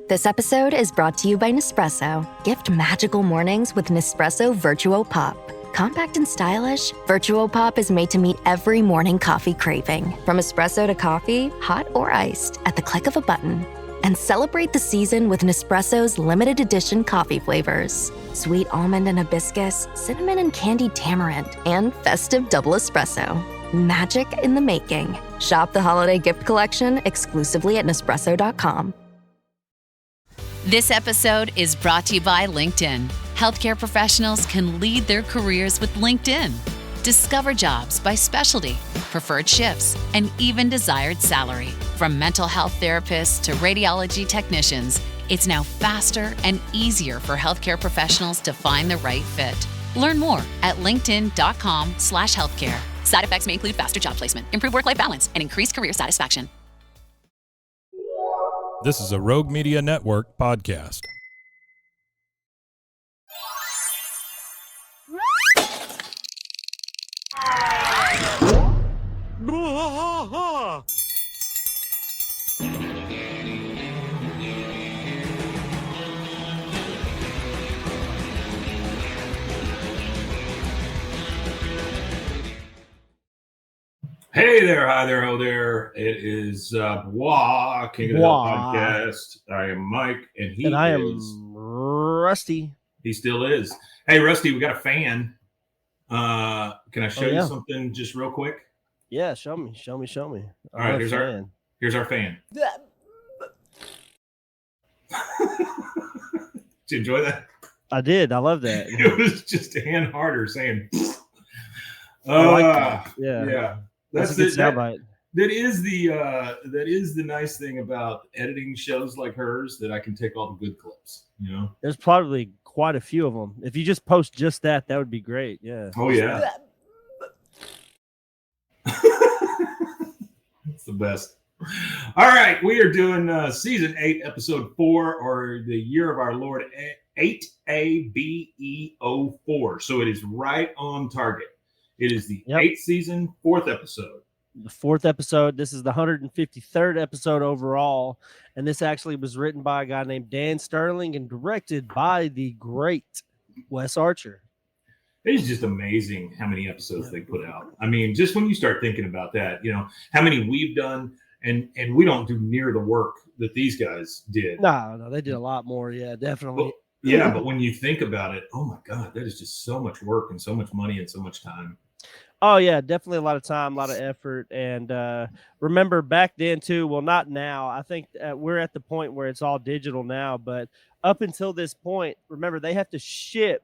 This episode is brought to you by Nespresso. Gift magical mornings with Nespresso Virtuo Pop. Compact and stylish, Virtuo Pop is made to meet every morning coffee craving. From espresso to coffee, hot or iced, at the click of a button. And celebrate the season with Nespresso's limited edition coffee flavors. Sweet almond and hibiscus, cinnamon and candied tamarind, and festive double espresso. Magic in the making. Shop the holiday gift collection exclusively at Nespresso.com. This episode is brought to you by LinkedIn. Healthcare professionals can lead their careers with LinkedIn. Discover jobs by specialty, preferred shifts, and even desired salary. From mental health therapists to radiology technicians, it's now faster and easier for healthcare professionals to find the right fit. Learn more at linkedin.com/healthcare. Side effects may include faster job placement, improved work-life balance, and increased career satisfaction. This is a Rogue Media Network podcast. Hey there, hi there, ho there. It is Wah, King of the Hill podcast. I am Mike, and I am Rusty. He still is. Hey, Rusty, we got a fan. Can I show you something just real quick? Yeah, show me. All right, here's our fan. Did you enjoy that? I did. I love that. It was just Ann Harder saying, I like that. Yeah. That's a good soundbite. That is the nice thing about editing shows like hers, that I can take all the good clips. You know, there's probably quite a few of them. If you just post just that would be great. Yeah. Oh yeah. It's the best. All right, we are doing season 8, episode 4, or the year of our Lord 8ABE04. So it is right on target. It is the 8th season, 4th episode. The 4th episode. This is the 153rd episode overall. And this actually was written by a guy named Dan Sterling and directed by the great Wes Archer. It's just amazing how many episodes they put out. I mean, just when you start thinking about that, you know, how many we've done, and we don't do near the work that these guys did. No, they did a lot more. Yeah, definitely. But when you think about it, oh my God, that is just so much work and so much money and so much time. Oh, yeah, definitely a lot of time, a lot of effort. And remember back then, too, well, not now. I think we're at the point where it's all digital now. But up until this point, remember, they have to ship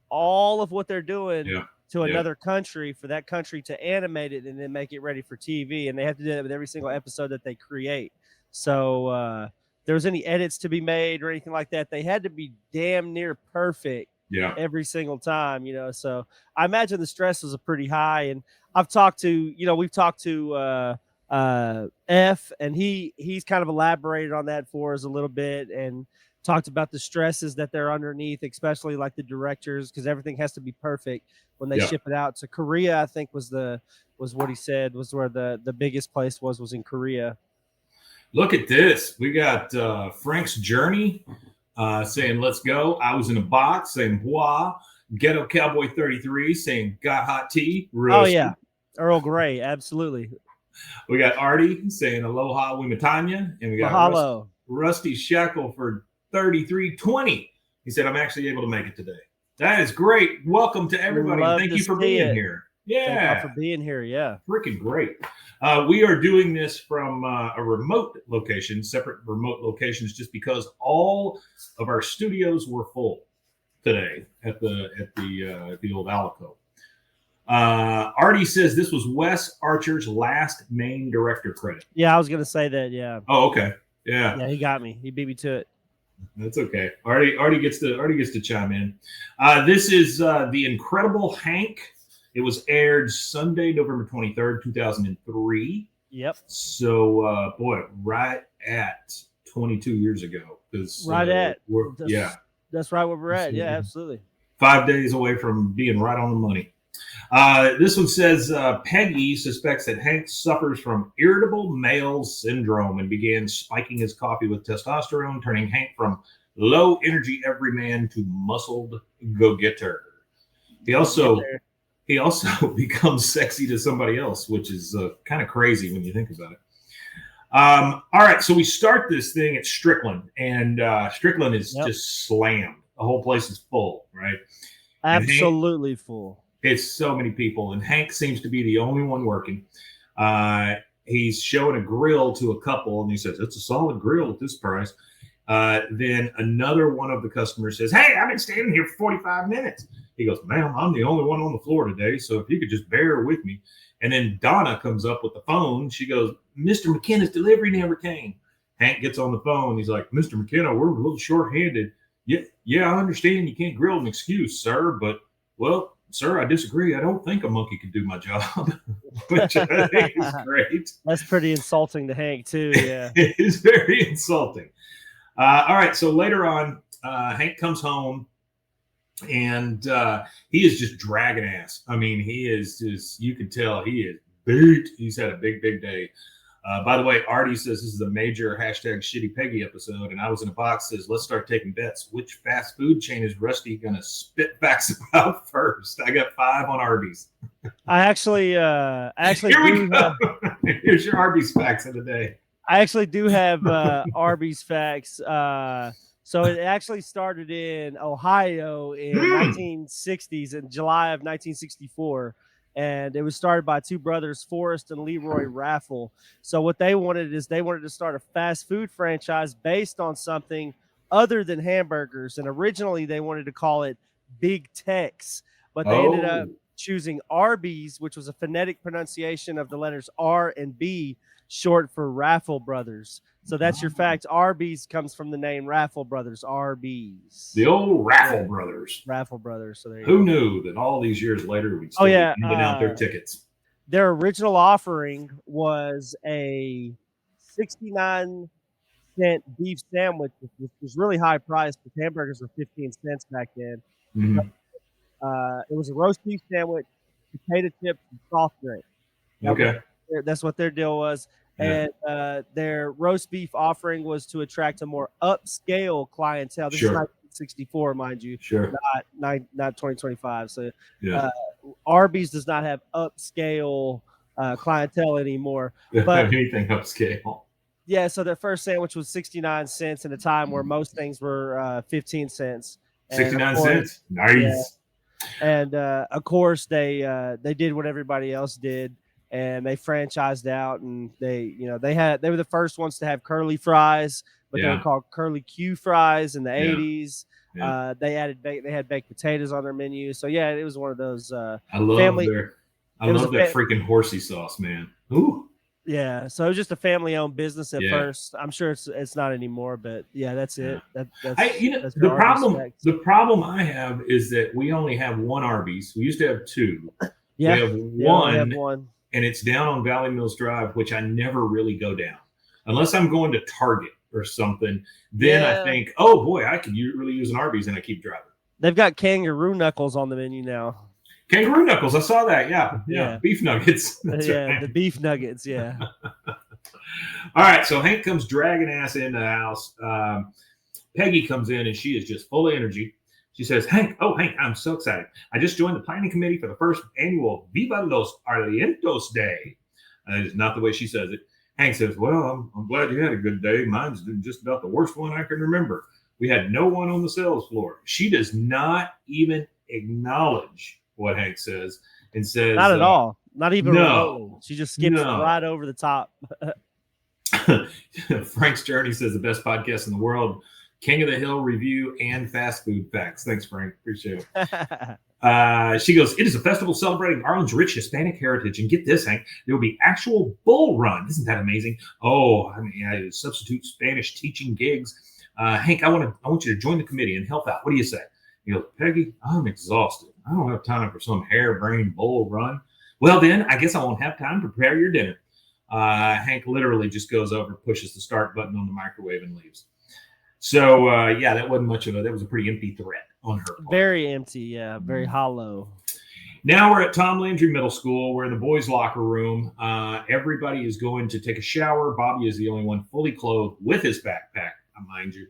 all of what they're doing to another country for that country to animate it and then make it ready for TV. And they have to do that with every single episode that they create. So if there was any edits to be made or anything like that, they had to be damn near perfect. Yeah. Every single time, you know. So I imagine the stress was pretty high. And we've talked to F, and he's kind of elaborated on that for us a little bit and talked about the stresses that they're underneath, especially like the directors, because everything has to be perfect when they ship it out. So Korea, I think, was what he said was where the biggest place was in Korea. Look at this. We got Frank's Journey. Saying let's go. I was in a box saying bois. Ghetto Cowboy 33 saying got hot tea. Roasted. Oh yeah, Earl Grey, absolutely. We got Artie saying aloha wimatanya, and we got Rusty Shackle for 3320. He said I'm actually able to make it today. That is great. Welcome to everybody. Thank you for being here. Yeah, thank you for being here. Yeah, freaking great. We are doing this from a remote location, separate remote locations, just because all of our studios were full today at the old Alico. Artie says this was Wes Archer's last main director credit. Yeah, I was gonna say that. Yeah. Oh, okay. Yeah. Yeah, he got me. He beat me to it. That's okay. Artie gets to chime in. This is The Incredible Hank. It was aired Sunday, November 23rd, 2003. Yep. So, right at 22 years ago. That's right where we're at. Yeah, absolutely. 5 days away from being right on the money. This one says Peggy suspects that Hank suffers from irritable male syndrome and began spiking his coffee with testosterone, turning Hank from low energy everyman to muscled go-getter. He also becomes sexy to somebody else, which is kind of crazy when you think about it. All right, so we start this thing at Strickland, and Strickland is just slammed. The whole place is full, right? Absolutely full. It's so many people, and Hank seems to be the only one working. He's showing a grill to a couple, and he says, it's a solid grill at this price. Then another one of the customers says, hey, I've been standing here for 45 minutes. He goes, ma'am, I'm the only one on the floor today, so if you could just bear with me. And then Donna comes up with the phone. She goes, Mr. McKenna's delivery never came. Hank gets on the phone. He's like, Mr. McKenna, we're a little short-handed. Yeah, I understand you can't grill an excuse, sir, but, well, sir, I disagree. I don't think a monkey could do my job, which I think is great. That's pretty insulting to Hank, too, yeah. It is very insulting. All right, so later on, Hank comes home, and he is just dragging ass. I mean, he is just, you can tell he is beat. He's had a big, big day. By the way, Artie says this is a major #Shitty Peggy episode, and I was in a box says, let's start taking bets. Which fast food chain is Rusty going to spit facts about first? I got 5 on Arby's. I actually Here we go. Here's your Arby's facts of the day. I actually do have Arby's facts. So it actually started in Ohio in 1960s, in July of 1964. And it was started by 2 brothers, Forrest and Leroy Raffle. So what they wanted is they wanted to start a fast food franchise based on something other than hamburgers. And originally they wanted to call it Big Tex, but they ended up choosing Arby's, which was a phonetic pronunciation of the letters R and B, short for Raffle Brothers. So that's your fact. Arby's comes from the name Raffle Brothers, Arby's. The old Raffle Brothers. Raffle Brothers. So there you Who go. knew that all these years later we'd still be handing out their tickets? Their original offering was a 69-cent beef sandwich, which was really high priced because hamburgers were 15 cents back then. Mm-hmm. It was a roast beef sandwich, potato chips, and soft drink. That's what their deal was. Yeah. And their roast beef offering was to attract a more upscale clientele. This is 1964, mind you, not 2025. So Arby's does not have upscale clientele anymore. But anything upscale. Yeah, so their first sandwich was 69 cents in a time where most things were 15 cents. 69 cents. Nice. Yeah. And of course they did what everybody else did. And they franchised out, and they were the first ones to have curly fries, but they were called curly Q fries in the 80s. Yeah. They had baked potatoes on their menu. So yeah, it was one of those I love that freaking horsey sauce, man. Ooh. Yeah, so it was just a family-owned business at first. I'm sure it's not anymore, but yeah, that's it. That's the problem I have is that we only have one Arby's. We used to have 2. Yeah, we have one. And it's down on Valley Mills Drive, which I never really go down. Unless I'm going to Target or something, then I think, oh boy, I could really use an Arby's, and I keep driving. They've got kangaroo knuckles on the menu now. Kangaroo knuckles, I saw that, yeah. Beef nuggets. That's right. The beef nuggets, yeah. All right, so Hank comes dragging ass into the house. Peggy comes in, and she is just full of energy. She says, Hank, I'm so excited. I just joined the planning committee for the first annual Viva los Alientos Day. That is not the way she says it. Hank says, well, I'm glad you had a good day. Mine's just about the worst one I can remember. We had no one on the sales floor. She does not even acknowledge what Hank says and says, not at all. Not even remotely. She just skips right over the top. Frank's Journey says the best podcast in the world. King of the Hill review and fast food facts. Thanks, Frank. Appreciate it. She goes, it is a festival celebrating Ireland's rich Hispanic heritage. And get this, Hank, there will be actual bull run. Isn't that amazing? Oh, I mean, I substitute Spanish teaching gigs. Hank, I want you to join the committee and help out. What do you say? He goes, Peggy, I'm exhausted. I don't have time for some harebrained bull run. Well, then I guess I won't have time to prepare your dinner. Hank literally just goes over, pushes the start button on the microwave, and leaves. So, that wasn't much of that was a pretty empty threat on her part. Very empty, yeah, very hollow. Now we're at Tom Landry Middle School. We're in the boys' locker room. Everybody is going to take a shower. Bobby is the only one fully clothed with his backpack, mind you.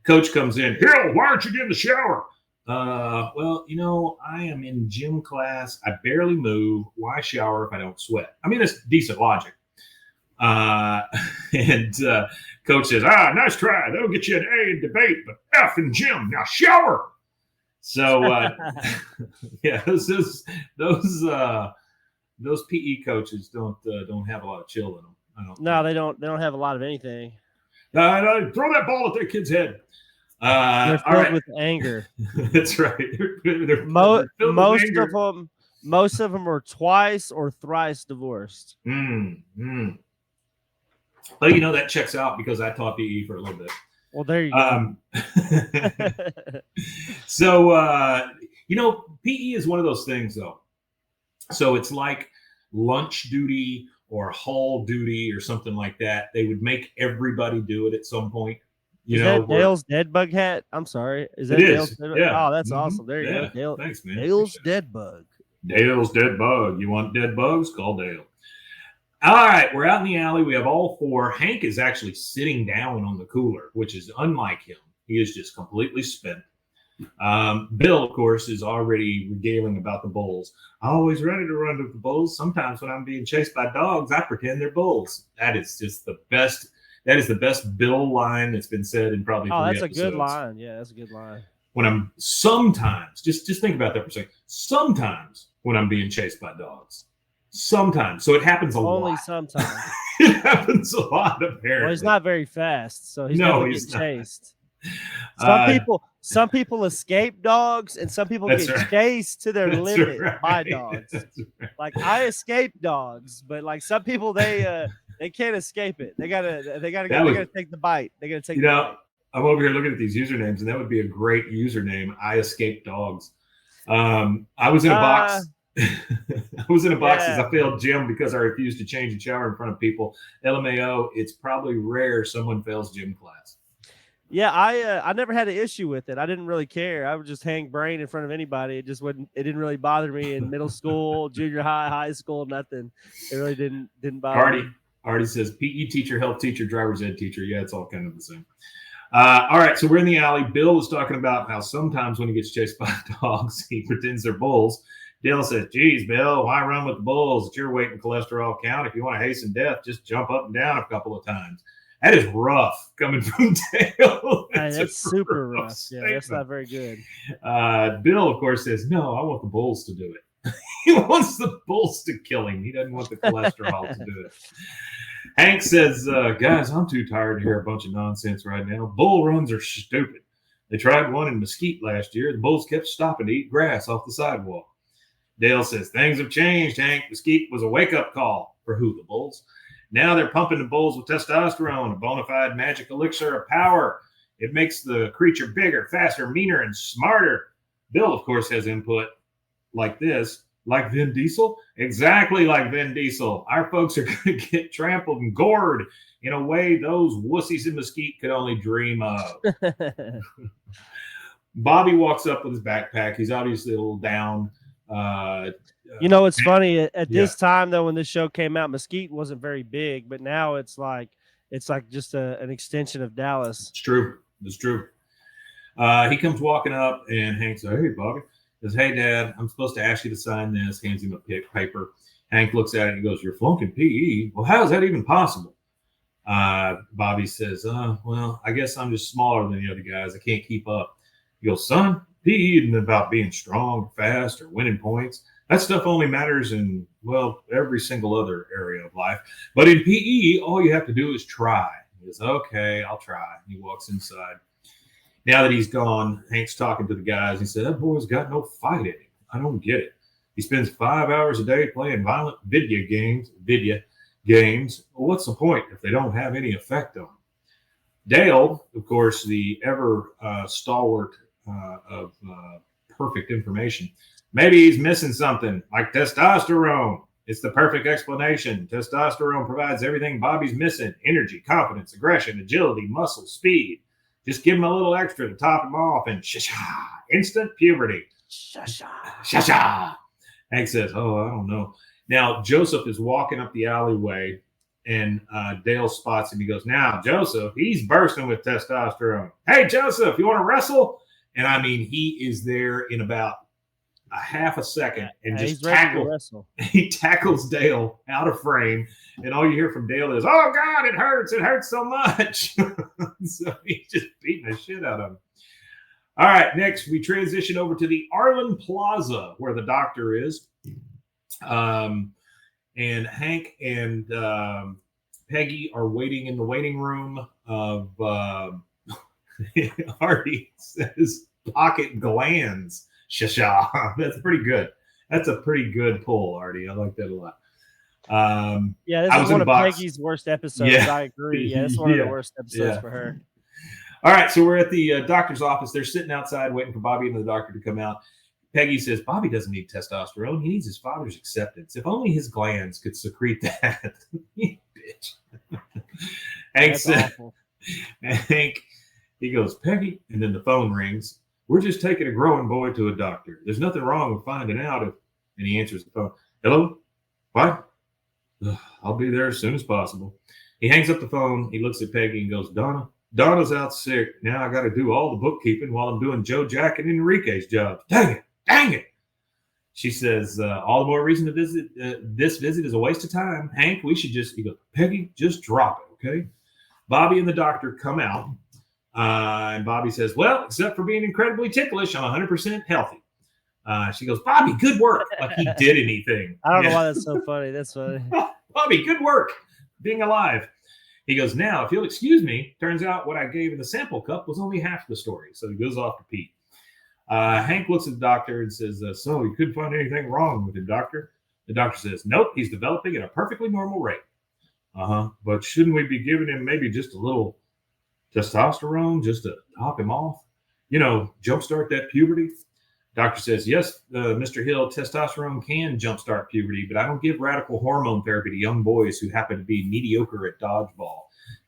Coach comes in. Hill, why aren't you getting the shower? Well, I am in gym class. I barely move. Why shower if I don't sweat? I mean, that's decent logic. And coach says, nice try. That'll get you an A in debate, but F in gym. Now shower. So, yeah, those PE coaches don't have a lot of chill in them. No, they don't have a lot of anything. Throw that ball at that kid's head. They're filled with anger. That's right. They're most of them are twice or thrice divorced. Well, that checks out because I taught PE for a little bit. Well, there you go. So, PE is one of those things, though. So it's like lunch duty or hall duty or something like that. They would make everybody do it at some point. Is that Dale's dead bug hat? I'm sorry. Is that Dale's dead bug? Yeah. Oh, that's awesome. There you go. Dale. Thanks, man. Dale's dead bug. Dale's dead bug. You want dead bugs? Call Dale. All right, we're out in the alley. We have all four. Hank is actually sitting down on the cooler, which is unlike him. He is just completely spent. Bill, of course, is already regaling about the bulls. Always ready to run to the bulls. Sometimes when I'm being chased by dogs, I pretend they're bulls. That is just the best. That is the best Bill line that's been said in probably 3 episodes. That's a good line. Yeah, that's a good line. When I'm sometimes, just think about that for a second. Sometimes when I'm being chased by dogs. Sometimes. So it happens a lot. Only sometimes. It happens a lot, apparently. Well, he's not very fast, so he's never getting chased. Some people escape dogs, and some people get chased to their limit by dogs. Right. Like I escape dogs, but like some people they can't escape it. They gotta take the bite. They gotta take. I'm over here looking at these usernames, and that would be a great username. I escape dogs. I was in a box. I was in a box as I failed gym because I refused to change and shower in front of people. LMAO, it's probably rare someone fails gym class. Yeah, I never had an issue with it. I didn't really care. I would just hang brain in front of anybody. It didn't really bother me in middle school, junior high, high school, nothing. It really didn't bother me. Artie says PE teacher, health teacher, driver's ed teacher. Yeah, it's all kind of the same. All right, so we're in the alley. Bill is talking about how sometimes when he gets chased by dogs, he pretends they're bulls. Dale says, geez, Bill, why run with the bulls? It's your weight and cholesterol count. If you want to hasten death, just jump up and down a couple of times. That is rough coming from Dale. That's super rough. Statement. Yeah, that's not very good. Bill, of course, says, no, I want the bulls to do it. He wants the bulls to kill him. He doesn't want the cholesterol to do it. Hank says, guys, I'm too tired to hear a bunch of nonsense right now. Bull runs are stupid. They tried one in Mesquite last year. The bulls kept stopping to eat grass off the sidewalk. Dale says, things have changed, Hank. Mesquite was a wake-up call. For who? The bulls? Now they're pumping the bulls with testosterone, a bona fide magic elixir of power. It makes the creature bigger, faster, meaner, and smarter. Bill, of course, has input like this. Like Vin Diesel? Exactly like Vin Diesel. Our folks are going to get trampled and gored in a way those wussies in Mesquite could only dream of. Bobby walks up with his backpack. He's obviously a little down. It's funny at this time though, when this show came out, Mesquite wasn't very big, but now it's like just an extension of Dallas. It's true. He comes walking up and Hank says, hey, Bobby. Says, hey, Dad, I'm supposed to ask you to sign this. Hands him a paper. Hank looks at it and goes, you're flunking PE? Well, how is that even possible? Bobby says, well, I guess I'm just smaller than the other guys. I can't keep up. He goes, son, PE isn't about being strong or fast or winning points. That stuff only matters in, every single other area of life. But in PE, all you have to do is try. He goes, okay, I'll try. He walks inside. Now that he's gone, Hank's talking to the guys. He said, that boy's got no fight in him. I don't get it. He spends 5 hours a day playing violent video games. Well, what's the point if they don't have any effect on him? Dale, of course, the ever stalwart of perfect information. Maybe he's missing something like testosterone. It's the perfect explanation. Testosterone provides everything Bobby's missing: energy, confidence, aggression, agility, muscle, speed. Just give him a little extra to top him off and instant puberty. Hank says, oh, I don't know. Now, Joseph is walking up the alleyway, and Dale spots him. He goes, now, Joseph, he's bursting with testosterone. Hey, Joseph, you want to wrestle? And I mean, he is there in about a half a second and just he tackles Dale out of frame. And all you hear from Dale is, oh, God, it hurts. It hurts so much. So he's just beating the shit out of him. All right, next we transition over to the Arlen Plaza where the doctor is. And Hank and Peggy are waiting in the waiting room of Artie says pocket glands. Shasha. That's pretty good. That's a pretty good pull, Artie. I like that a lot. Yeah, this is one of Peggy's worst episodes. Yeah. I agree. Yeah, it's one of the worst episodes for her. All right, so we're at the doctor's office. They're sitting outside waiting for Bobby and the doctor to come out. Peggy says, Bobby doesn't need testosterone. He needs his father's acceptance. If only his glands could secrete that. Bitch. Hank said, Hank, he goes, Peggy, and then the phone rings. We're just taking a growing boy to a doctor. There's nothing wrong with finding out if, and he answers the phone. Hello? What? I'll be there as soon as possible. He hangs up the phone. He looks at Peggy and goes, Donna's out sick. Now I got to do all the bookkeeping while I'm doing Joe, Jack, and Enrique's jobs. Dang it. She says, all the more reason to visit. This visit is a waste of time. Hank, we should he goes, Peggy, just drop it, okay? Bobby and the doctor come out. And Bobby says, well, except for being incredibly ticklish, I'm 100% healthy. She goes, Bobby, good work. Like he did anything. I don't know why that's so funny. That's funny. Bobby, good work being alive. He goes, now, if you'll excuse me, turns out what I gave in the sample cup was only half the story. So he goes off to pee. Hank looks at the doctor and says, so you couldn't find anything wrong with him, doctor? The doctor says, nope, he's developing at a perfectly normal rate. But shouldn't we be giving him maybe just a little testosterone just to top him off? Jumpstart that puberty? Doctor says, yes, Mr. Hill, testosterone can jumpstart puberty, but I don't give radical hormone therapy to young boys who happen to be mediocre at dodgeball.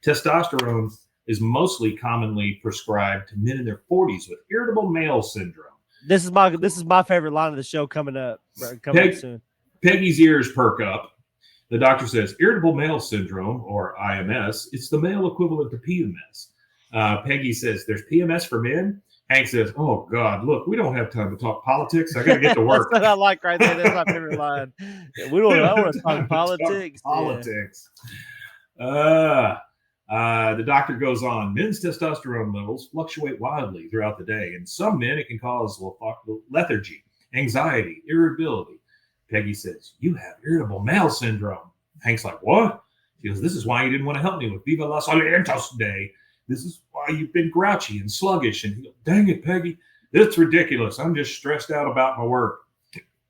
Testosterone is mostly commonly prescribed to men in their 40s with irritable male syndrome. This is my favorite line of the show coming up soon. Peggy's ears perk up. The doctor says, irritable male syndrome, or IMS, it's the male equivalent to PMS. Peggy says, there's PMS for men? Hank says, oh, God, look, we don't have time to talk politics. I got to get to work. That's what I like right there. That's my favorite line. I want to talk politics. The doctor goes on, men's testosterone levels fluctuate wildly throughout the day. In some men, it can cause lethargy, anxiety, irritability. Peggy says, you have irritable male syndrome. Hank's like, what? She goes, this is why you didn't want to help me with Viva Los Alientos Day. This is why you've been grouchy and sluggish. And he goes, dang it, Peggy. That's ridiculous. I'm just stressed out about my work.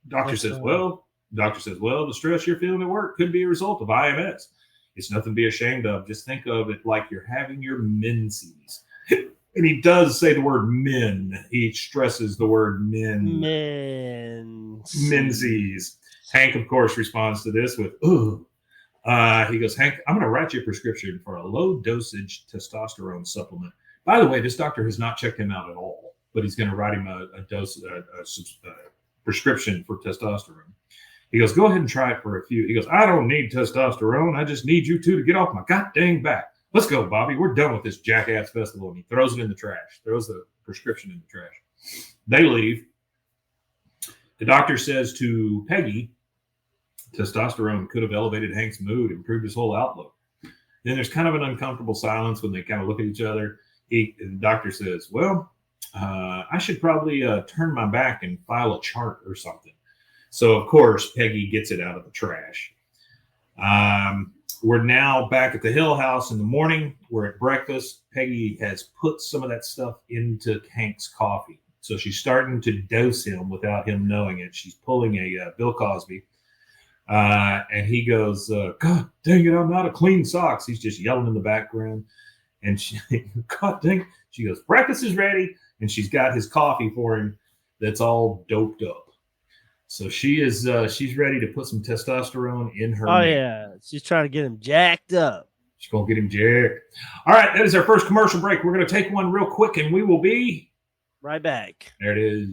Doctor says, well, the stress you're feeling at work could be a result of IMS. It's nothing to be ashamed of. Just think of it like you're having your menses. And he does say the word men. He stresses the word men. Menses. Hank, of course, responds to this with, ooh. He goes, Hank, I'm going to write you a prescription for a low-dosage testosterone supplement. By the way, this doctor has not checked him out at all, but he's going to write him a prescription for testosterone. He goes, go ahead and try it for a few. He goes, I don't need testosterone. I just need you two to get off my goddamn back. Let's go, Bobby. We're done with this jackass festival. And he throws it in the trash, throws the prescription in the trash. They leave. The doctor says to Peggy, testosterone could have elevated Hank's mood, improved his whole outlook. Then there's kind of an uncomfortable silence when they kind of look at each other. The doctor says, well, I should probably turn my back and file a chart or something. So, of course, Peggy gets it out of the trash. We're now back at the Hill house in the morning. We're at breakfast. Peggy has put some of that stuff into Hank's coffee. So she's starting to dose him without him knowing it. She's pulling a Bill Cosby. And he goes, God dang it, I'm out of clean socks. He's just yelling in the background. And she, God dang it. She goes, breakfast is ready. And she's got his coffee for him that's all doped up. So she's ready to put some testosterone in her. Oh, yeah. She's trying to get him jacked up. She's going to get him jacked. All right. That is our first commercial break. We're going to take one real quick and we will be right back. There it is.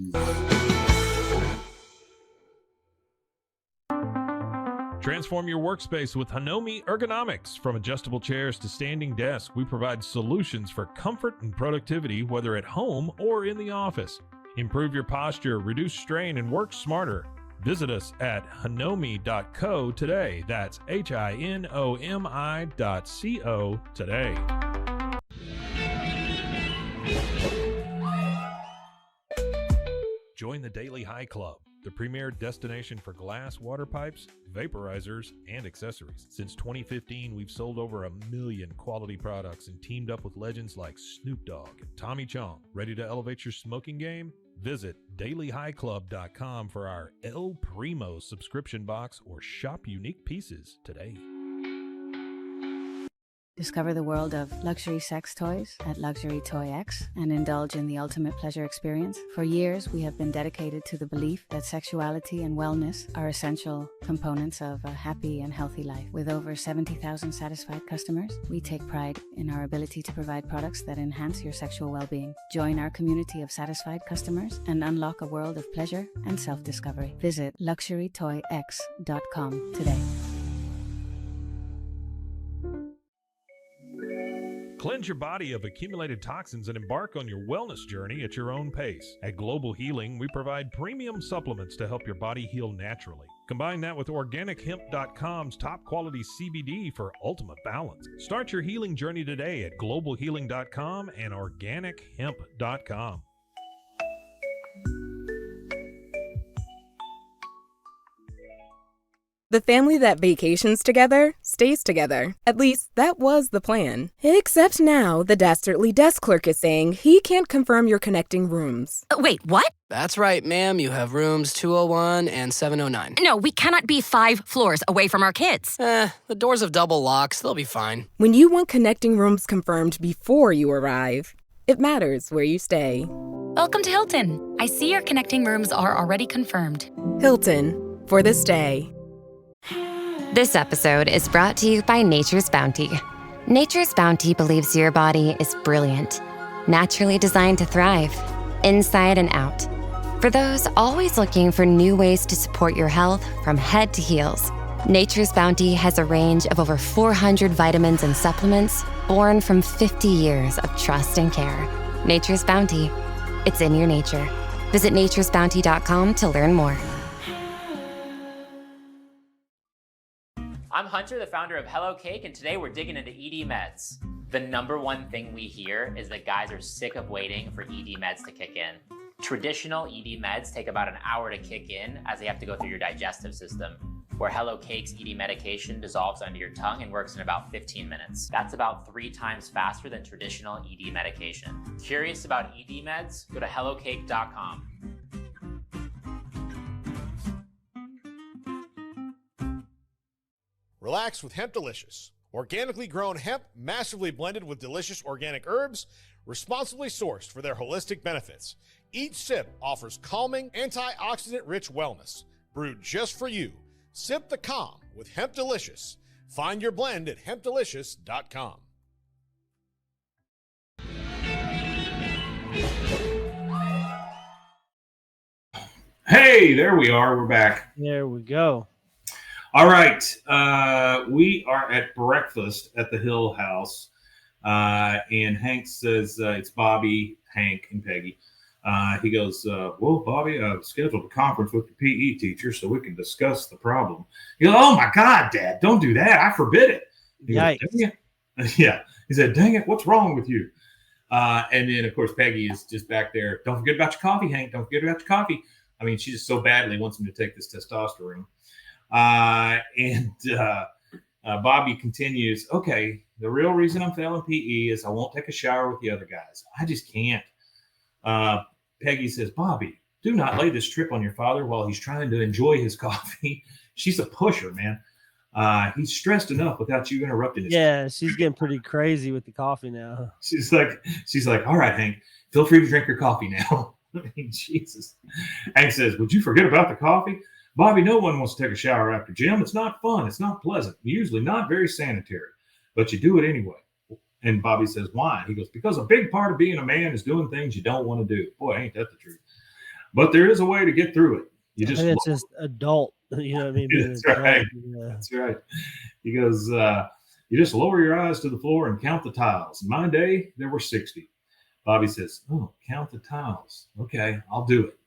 Transform your workspace with Hanomi Ergonomics. From adjustable chairs to standing desks, we provide solutions for comfort and productivity, whether at home or in the office. Improve your posture, reduce strain, and work smarter. Visit us at hanomi.co today. That's HINOMI.co today. Join the Daily High Club, the premier destination for glass water pipes, vaporizers, and accessories. Since 2015, we've sold over 1 million quality products and teamed up with legends like Snoop Dogg and Tommy Chong. Ready to elevate your smoking game? Visit dailyhighclub.com for our El Primo subscription box or shop unique pieces today. Discover the world of luxury sex toys at Luxury Toy X and indulge in the ultimate pleasure experience. For years, we have been dedicated to the belief that sexuality and wellness are essential components of a happy and healthy life. With over 70,000 satisfied customers, we take pride in our ability to provide products that enhance your sexual well-being. Join our community of satisfied customers and unlock a world of pleasure and self-discovery. Visit luxurytoyx.com today. Cleanse your body of accumulated toxins and embark on your wellness journey at your own pace. At Global Healing, we provide premium supplements to help your body heal naturally. Combine that with OrganicHemp.com's top quality CBD for ultimate balance. Start your healing journey today at globalhealing.com and OrganicHemp.com. The family that vacations together stays together. At least, that was the plan. Except now, the dastardly desk clerk is saying he can't confirm your connecting rooms. Wait, what? That's right, ma'am. You have rooms 201 and 709. No, we cannot be 5 floors away from our kids. The doors have double locks. They'll be fine. When you want connecting rooms confirmed before you arrive, it matters where you stay. Welcome to Hilton. I see your connecting rooms are already confirmed. Hilton, for this day. This episode is brought to you by Nature's Bounty. Nature's Bounty believes your body is brilliant, naturally designed to thrive, inside and out. For those always looking for new ways to support your health from head to heels, Nature's Bounty has a range of over 400 vitamins and supplements born from 50 years of trust and care. Nature's Bounty. It's in your nature. Visit naturesbounty.com to learn more. I'm Hunter, the founder of Hello Cake, and today we're digging into ED meds. The number one thing we hear is that guys are sick of waiting for ED meds to kick in. Traditional ED meds take about an hour to kick in as they have to go through your digestive system, where Hello Cake's ED medication dissolves under your tongue and works in about 15 minutes. That's about 3 times faster than traditional ED medication. Curious about ED meds? Go to hellocake.com. Relax with Hemp Delicious. Organically grown hemp, massively blended with delicious organic herbs, responsibly sourced for their holistic benefits. Each sip offers calming, antioxidant-rich wellness. Brewed just for you. Sip the calm with Hemp Delicious. Find your blend at hempdelicious.com. Hey, there we are. We're back. There we go. All right. We are at breakfast at the Hill House. And Hank says, it's Bobby, Hank, and Peggy. He goes, well, Bobby, I've scheduled a conference with the PE teacher so we can discuss the problem. He goes, oh, my God, Dad, don't do that. I forbid it. He goes, dang it. Yeah. He said, dang it, what's wrong with you? And then, of course, Peggy is just back there. Don't forget about your coffee, Hank. Don't forget about your coffee. I mean, she just so badly wants him to take this testosterone. Bobby continues, okay, the real reason I'm failing PE is I won't take a shower with the other guys. I just can't. Peggy says, Bobby, do not lay this trip on your father while he's trying to enjoy his coffee. She's a pusher, man. He's stressed enough without you interrupting his coffee. She's getting pretty crazy with the coffee now. She's like, all right, Hank, feel free to drink your coffee now. I mean, Jesus. Hank says, would you forget about the coffee? Bobby, no one wants to take a shower after gym. It's not fun. It's not pleasant. Usually not very sanitary, but you do it anyway. And Bobby says, why? He goes, because a big part of being a man is doing things you don't want to do. Boy, ain't that the truth. But there is a way to get through it. You just it's just adult You know what I mean? Being That's an adult, right. yeah. That's right. He goes, you just lower your eyes to the floor and count the tiles. In my day, there were 60. Bobby says, oh, count the tiles. Okay, I'll do it.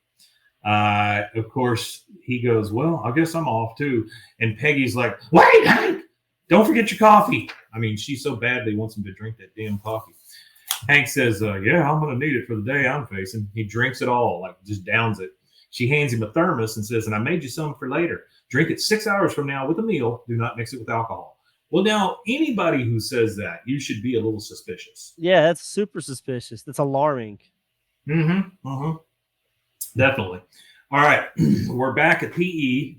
Of course, he goes, well, I guess I'm off too. And Peggy's like, wait, Hank, don't forget your coffee. I mean, she so badly wants him to drink that damn coffee. Hank says, yeah, I'm going to need it for the day I'm facing. He drinks it all, like just downs it. She hands him a thermos and says, and I made you some for later. Drink it 6 hours from now with a meal. Do not mix it with alcohol. Well, now, anybody who says that, you should be a little suspicious. Yeah, that's super suspicious. That's alarming. Definitely. All right. We're back at PE.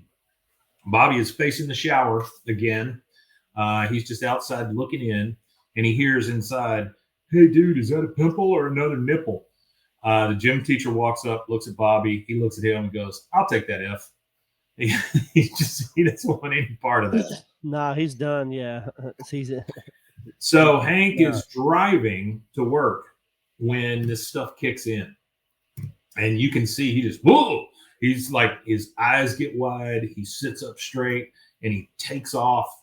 Bobby is facing the shower again. He's just outside looking in, and he hears inside, hey, dude, is that a pimple or another nipple? The gym teacher walks up, looks at Bobby. He looks at him and goes, I'll take that F. He doesn't want any part of that. Nah, he's done. Yeah. So Hank is driving to work when this stuff kicks in. And you can see he just, whoa! He's like, his eyes get wide. He sits up straight and he takes off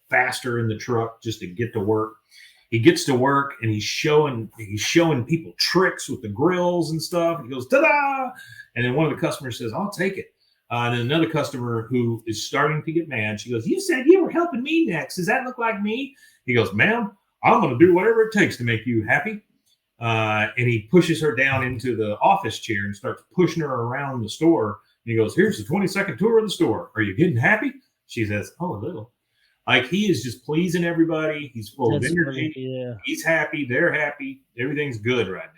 faster in the truck just to get to work. He gets to work and he's showing people tricks with the grills and stuff. He goes, ta-da! And then one of the customers says, I'll take it. And then another customer who is starting to get mad, she goes, you said you were helping me next. Does that look like me? He goes, ma'am, I'm going to do whatever it takes to make you happy. And he pushes her down into the office chair and starts pushing her around the store. And he goes, here's the 20-second tour of the store. Are you getting happy? She says, oh, a little. Like, he is just pleasing everybody. He's full of energy. Yeah. He's happy. They're happy. Everything's good right now.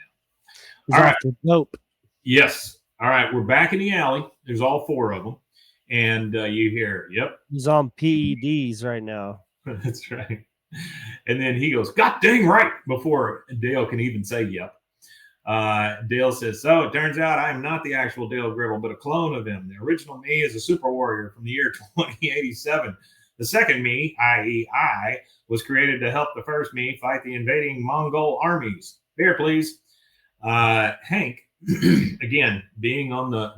He's all right. Dope. Yes. All right. We're back in the alley. There's all four of them. And you hear, yep. He's on PEDs right now. That's right. And then he goes, God dang right, before Dale can even say yep. Dale says, so it turns out I'm not the actual Dale Gribble, but a clone of him. The original me is a super warrior from the year 2087. The second me, i.e. I, was created to help the first me fight the invading Mongol armies. Beer, please. Hank, again, being on the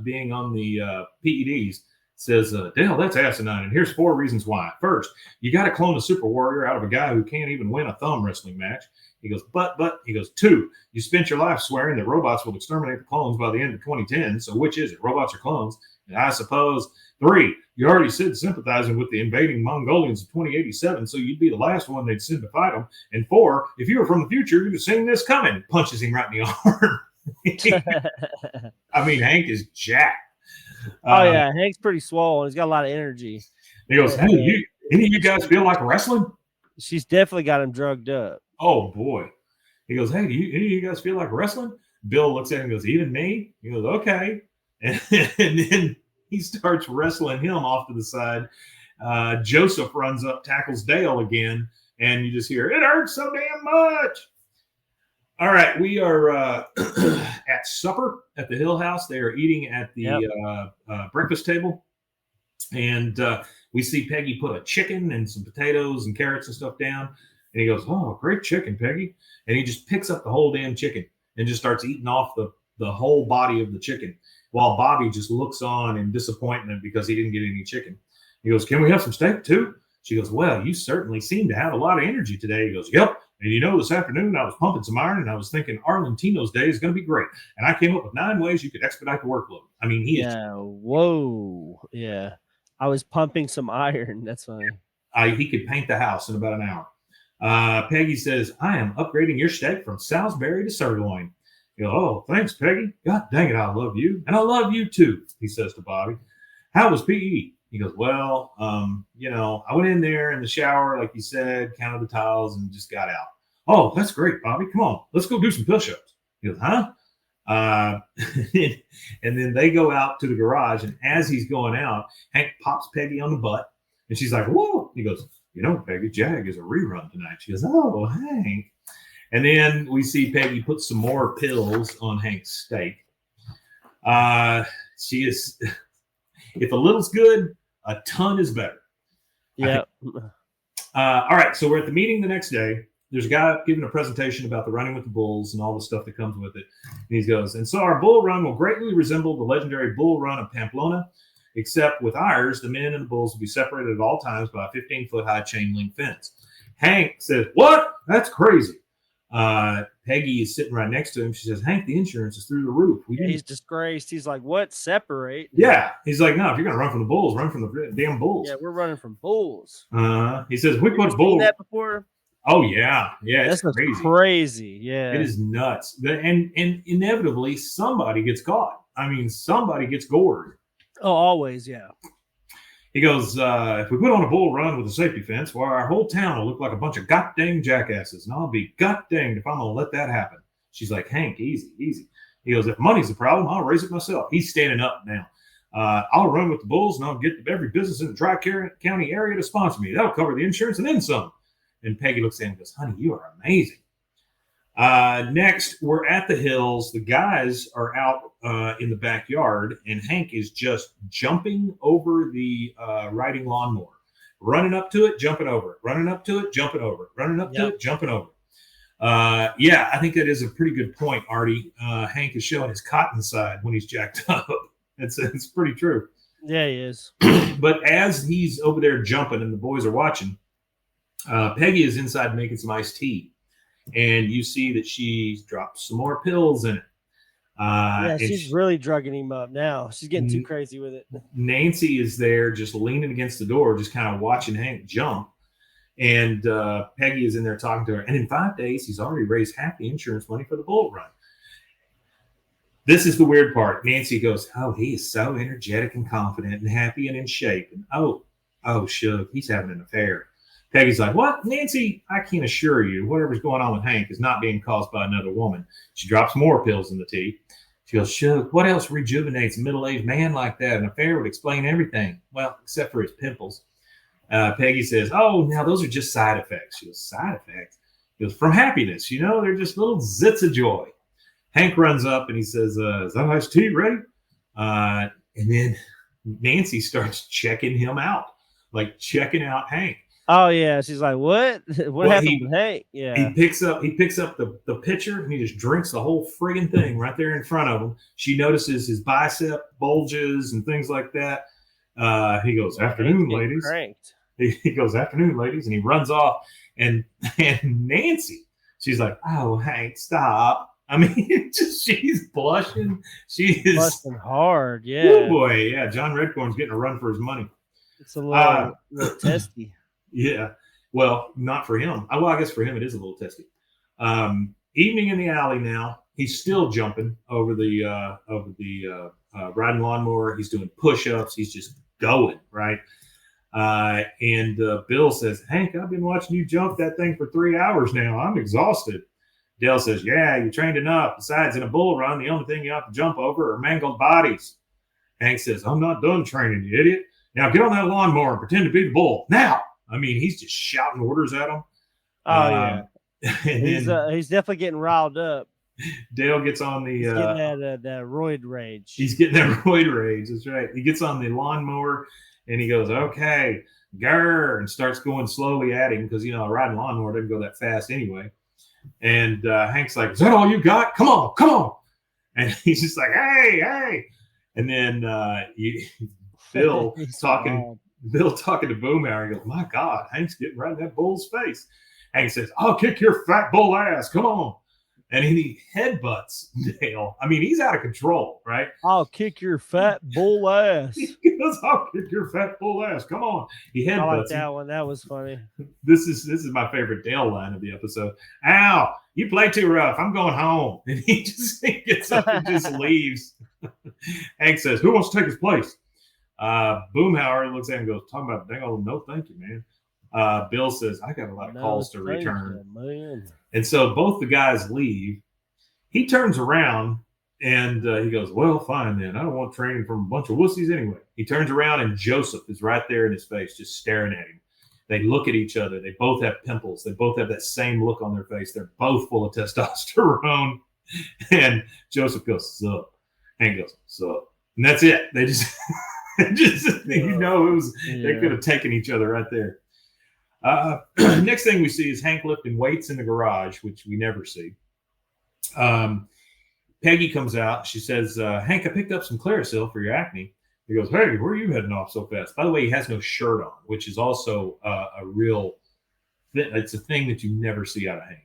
PEDs, says, Dale, that's asinine, and here's 4 reasons why. First, you got to clone a super warrior out of a guy who can't even win a thumb wrestling match. He goes, but, he goes, 2, you spent your life swearing that robots will exterminate the clones by the end of 2010, so which is it, robots or clones? And I suppose, 3, you already said sympathizing with the invading Mongolians of 2087, so you'd be the last one they'd send to fight them. And 4, if you were from the future, you'd have seen this coming. Punches him right in the arm. I mean, Hank is jacked. Oh yeah, Hank's pretty swole. He's got a lot of energy. He goes, hey, any of you guys feel like wrestling? She's definitely got him drugged up. Oh boy. He goes, hey, any of you guys feel like wrestling? Bill looks at him and goes, even me? He goes, okay. And then he starts wrestling him off to the side. Joseph runs up, tackles Dale again, and you just hear, it hurts so damn much. All right, we are at supper at the Hill House. They are eating at the breakfast table. And we see Peggy put a chicken and some potatoes and carrots and stuff down. And he goes, oh, great chicken, Peggy. And he just picks up the whole damn chicken and just starts eating off the whole body of the chicken, while Bobby just looks on in disappointment because he didn't get any chicken. He goes, can we have some steak too? She goes, well, you certainly seem to have a lot of energy today. He goes, yep. And you know, this afternoon I was pumping some iron and I was thinking Arlentino's day is going to be great. And I came up with 9 ways you could expedite the workload. I mean, whoa. Yeah. I was pumping some iron. That's fine. He could paint the house in about an hour. Peggy says, I am upgrading your steak from Salisbury to sirloin. You go, oh, thanks, Peggy. God dang it, I love you. And I love you too, he says to Bobby. How was PE? He goes, well, I went in there in the shower, like you said, counted the tiles and just got out. Oh, that's great, Bobby. Come on, let's go do some push-ups. He goes, huh? And then they go out to the garage, and as he's going out, Hank pops Peggy on the butt, and she's like, whoa. He goes, Peggy, Jag is a rerun tonight. She goes, oh, Hank. And then we see Peggy put some more pills on Hank's steak. She is, if a little's good, a ton is better. Yeah. All right. So we're at the meeting the next day. There's a guy giving a presentation about the running with the bulls and all the stuff that comes with it. And he goes, and so our bull run will greatly resemble the legendary bull run of Pamplona. except with ours, the men and the bulls will be separated at all times by a 15-foot high chain link fence. Hank says, what? That's crazy. Peggy is sitting right next to him. She says, Hank, the insurance is through the roof. He's disgraced. He's like, what? Separate? Yeah. He's like, no, if you're going to run from the bulls, run from the damn bulls. Yeah, we're running from bulls. He says, we put bulls. Seen that before? Oh, yeah. Yeah, it's crazy. Yeah. It is nuts. And inevitably, somebody gets caught. I mean, somebody gets gored. Oh, always, yeah. He goes, if we put on a bull run with a safety fence, well, our whole town will look like a bunch of goddamn jackasses, and I'll be goddamned if I'm going to let that happen. She's like, Hank, easy, easy. He goes, if money's the problem, I'll raise it myself. He's standing up now. I'll run with the bulls, and I'll get every business in the Tri-County area to sponsor me. That'll cover the insurance and then some. And Peggy looks at him and goes, honey, you are amazing. Next, we're at the hills. The guys are out in the backyard, and Hank is just jumping over the riding lawnmower, running up to it, jumping over it, running up to it, jumping over it, running up to it, jumping over it. Yeah, I think that is a pretty good point, Artie. Hank is showing his cotton side when he's jacked up. It's pretty true. Yeah, he is. But as he's over there jumping and the boys are watching, Peggy is inside making some iced tea. And you see that she's dropped some more pills in it. Yeah, she's really drugging him up now. She's getting too crazy with it. Nancy is there just leaning against the door, just kind of watching Hank jump. And Peggy is in there talking to her. And in 5 days, he's already raised half the insurance money for the bull run. This is the weird part. Nancy goes, oh, he is so energetic and confident and happy and in shape. And oh, Shug, he's having an affair. Peggy's like, what? Nancy, I can assure you, whatever's going on with Hank is not being caused by another woman. She drops more pills in the tea. She goes, Shug, what else rejuvenates a middle-aged man like that? An affair would explain everything. Well, except for his pimples. Peggy says, oh, now those are just side effects. She goes, side effects? He goes, from happiness. You know, they're just little zits of joy. Hank runs up and he says, is that iced tea ready? And then Nancy starts checking him out, like checking out Hank. Oh yeah, she's like, "What? What happened to Hank?" Yeah, he picks up the pitcher and he just drinks the whole friggin' thing right there in front of him. She notices his bicep bulges and things like that. He goes, "Afternoon, ladies." He goes, "Afternoon, ladies," and he runs off. And Nancy, she's like, "Oh, Hank, stop!" I mean, she's blushing. She is blushing hard. Yeah. Oh boy, yeah. John Redcorn's getting a run for his money. It's a little testy. Yeah, well, not for him. Well, I guess for him it is a little testy. Evening in the alley now. He's still jumping over the riding lawnmower. He's doing push-ups. He's just going, right? And Bill says, Hank, I've been watching you jump that thing for 3 hours now. I'm exhausted. Dale says, yeah, you trained enough. Besides, in a bull run, the only thing you have to jump over are mangled bodies. Hank says, I'm not done training, you idiot. Now get on that lawnmower and pretend to be the bull. Now! I mean, he's just shouting orders at him. Oh, yeah. He's definitely getting riled up. Dale gets on the... He's getting that roid rage. He's getting that roid rage. That's right. He gets on the lawnmower and he goes, okay, grr, and starts going slowly at him because, you know, a riding lawnmower doesn't go that fast anyway. And Hank's like, is that all you got? Come on, come on. And he's just like, hey. And then Bill talking to Boomhauer. He goes, my God, Hank's getting right in that bull's face. Hank says, I'll kick your fat bull ass. Come on. And he headbutts Dale. I mean, he's out of control, right? I'll kick your fat bull ass. He goes, I'll kick your fat bull ass. Come on. He headbutts I like that one. That was funny. This is my favorite Dale line of the episode. Ow, you play too rough. I'm going home. And he gets up and just leaves. Hank says, who wants to take his place? Boomhauer looks at him and goes, talking about dang old no thank you, man. Bill says, I got a lot of calls to return. Man. And so both the guys leave. He turns around and he goes, well, fine then. I don't want training from a bunch of wussies anyway. He turns around and Joseph is right there in his face, just staring at him. They look at each other. They both have pimples. They both have that same look on their face. They're both full of testosterone. And Joseph goes, sup. Hank goes, sup. And that's it. They just... you know, they could have taken each other right there. Next thing we see is Hank lifting weights in the garage, which we never see. Peggy comes out. She says, Hank, I picked up some Clarisil for your acne. He goes, hey, where are you heading off so fast? By the way, he has no shirt on, which is also a real it's a thing that you never see out of Hank.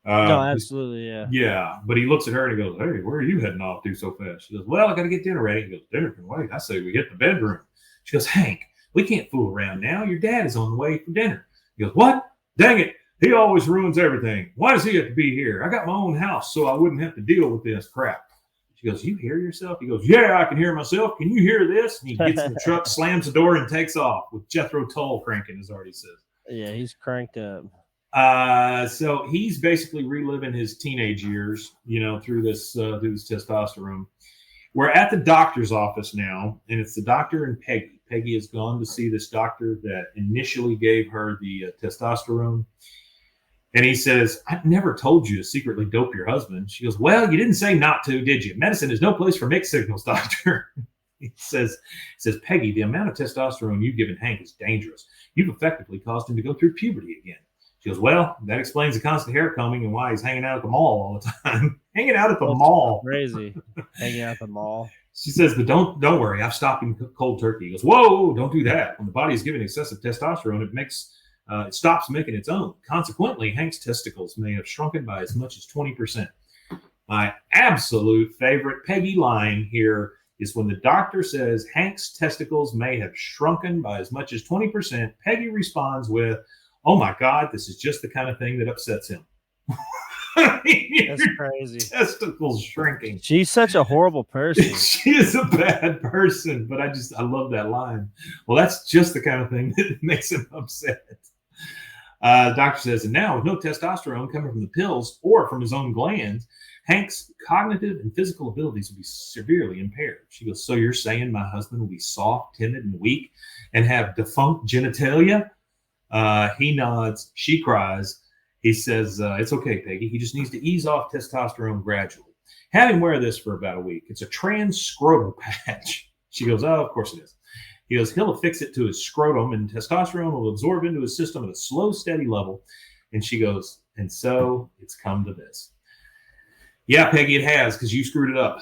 No, absolutely, yeah. Yeah, but he looks at her and he goes, hey, where are you heading off to so fast? She goes, well, I got to get dinner ready. He goes, dinner can wait. I say we get to the bedroom. She goes, Hank, we can't fool around now. Your dad is on the way for dinner. He goes, what? Dang it. He always ruins everything. Why does he have to be here? I got my own house so I wouldn't have to deal with this crap. She goes, you hear yourself? He goes, yeah, I can hear myself. Can you hear this? And he gets in the truck, slams the door, and takes off with Jethro Tull cranking, as Artie says. Yeah, he's cranked up. So he's basically reliving his teenage years, through this testosterone. We're at the doctor's office now, and it's the doctor and Peggy. Peggy has gone to see this doctor that initially gave her the testosterone. And he says, I never told you to secretly dope your husband. She goes, well, you didn't say not to, did you? Medicine is no place for mixed signals, doctor. He says, Peggy, the amount of testosterone you've given Hank is dangerous. You've effectively caused him to go through puberty again. She goes, well, that explains the constant hair combing and why he's hanging out at the mall all the time. Hanging out at the mall. Crazy. Hanging out at the mall. She says, but don't worry. I've stopped him cold turkey. He goes, whoa, don't do that. When the body is given excessive testosterone, it stops making its own. Consequently, Hank's testicles may have shrunken by as much as 20%. My absolute favorite Peggy line here is when the doctor says Hank's testicles may have shrunken by as much as 20%. Peggy responds with, oh my God, this is just the kind of thing that upsets him. That's crazy. Testicles shrinking. She's such a horrible person. She is a bad person, but I love that line. Well, that's just the kind of thing that makes him upset. The doctor says, and now with no testosterone coming from the pills or from his own glands, Hank's cognitive and physical abilities will be severely impaired. She goes, so you're saying my husband will be soft, timid, and weak and have defunct genitalia? He nods. She cries. He says, it's okay, Peggy. He just needs to ease off testosterone gradually. Have him wear this for about a week. It's a trans-scrotal patch. She goes, oh, of course it is. He goes, he'll affix it to his scrotum, and testosterone will absorb into his system at a slow, steady level. And she goes, and so it's come to this. Yeah, Peggy, it has, because you screwed it up.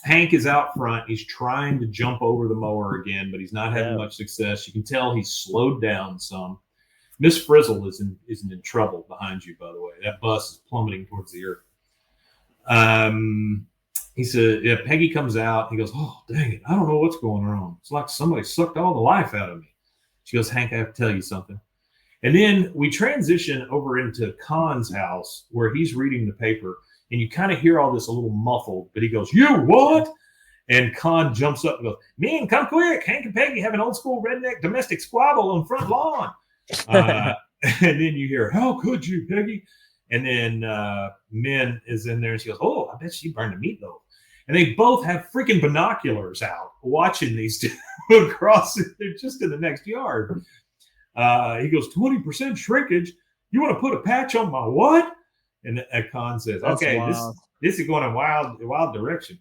Hank is out front. He's trying to jump over the mower again, but he's not having much success. You can tell he's slowed down some. Miss Frizzle isn't in trouble behind you, by the way. That bus is plummeting towards the earth. He said, yeah, Peggy comes out. He goes, oh, dang it. I don't know what's going on. It's like somebody sucked all the life out of me. She goes, Hank, I have to tell you something. And then we transition over into Khan's house where he's reading the paper, and you kind of hear all this a little muffled, but he goes, you what? And Khan jumps up and goes, man, come quick. Hank and Peggy have an old school redneck domestic squabble on front lawn. And then you hear, how could you, Peggy? And then Min is in there and she goes, oh, I bet she burned a meatloaf. And they both have freaking binoculars out watching these two across. They're just in the next yard. He goes, 20% shrinkage. You want to put a patch on my what? And Khan says, okay, this is going in a wild direction.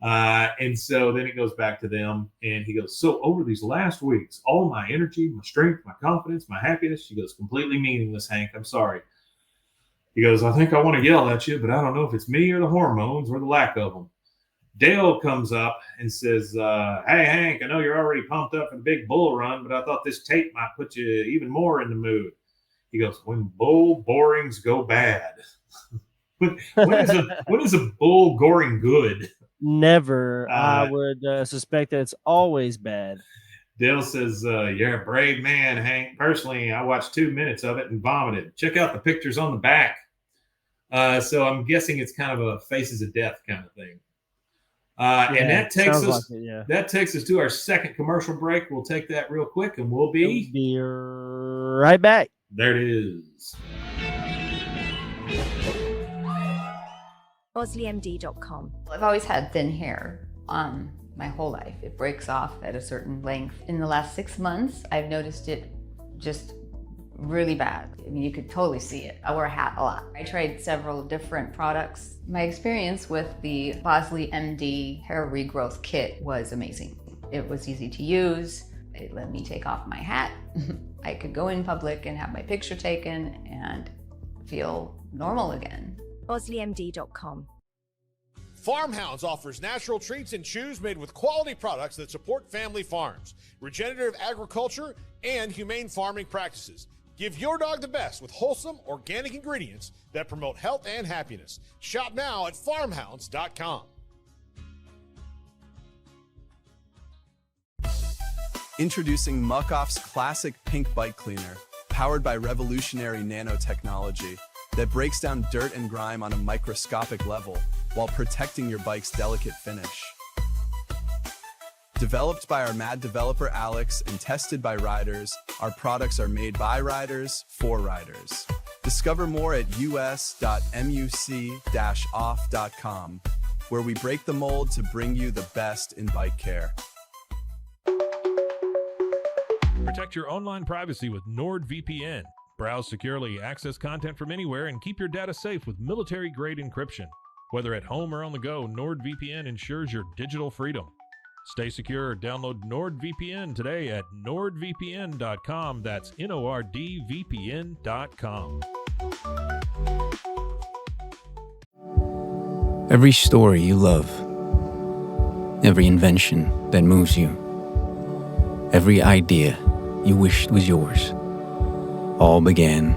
And so then it goes back to them. And he goes, so over these last weeks, all my energy, my strength, my confidence, my happiness, she goes, completely meaningless, Hank. I'm sorry. He goes, I think I want to yell at you, but I don't know if it's me or the hormones or the lack of them. Dale comes up and says, hey, Hank, I know you're already pumped up for the big bull run, but I thought this tape might put you even more in the mood. He goes, when bull borings go bad. when is a bull goring good? Never. I would suspect that it's always bad. Dale says, you're a brave man, Hank. Personally, I watched 2 minutes of it and vomited. Check out the pictures on the back. So I'm guessing it's kind of a faces of death kind of thing. And that takes us to our second commercial break. We'll take that real quick and we'll be right back. There it is. BosleyMD.com. I've always had thin hair my whole life. It breaks off at a certain length. In the last 6 months, I've noticed it just really bad. I mean, you could totally see it. I wear a hat a lot. I tried several different products. My experience with the Bosley MD hair regrowth kit was amazing. It was easy to use. It let me take off my hat. I could go in public and have my picture taken and feel normal again. BosleyMD.com. Farmhounds offers natural treats and chews made with quality products that support family farms, regenerative agriculture, and humane farming practices. Give your dog the best with wholesome, organic ingredients that promote health and happiness. Shop now at farmhounds.com. Introducing Muck Off's classic pink bike cleaner, powered by revolutionary nanotechnology that breaks down dirt and grime on a microscopic level while protecting your bike's delicate finish. Developed by our mad developer Alex and tested by riders, our products are made by riders for riders. Discover more at us.muc-off.com, where we break the mold to bring you the best in bike care. Protect your online privacy with NordVPN. Browse securely, access content from anywhere, and keep your data safe with military-grade encryption. Whether at home or on the go, NordVPN ensures your digital freedom. Stay secure. Download NordVPN today at nordvpn.com. That's NORDVPN.com. Every story you love, every invention that moves you, every idea you wished was yours, all began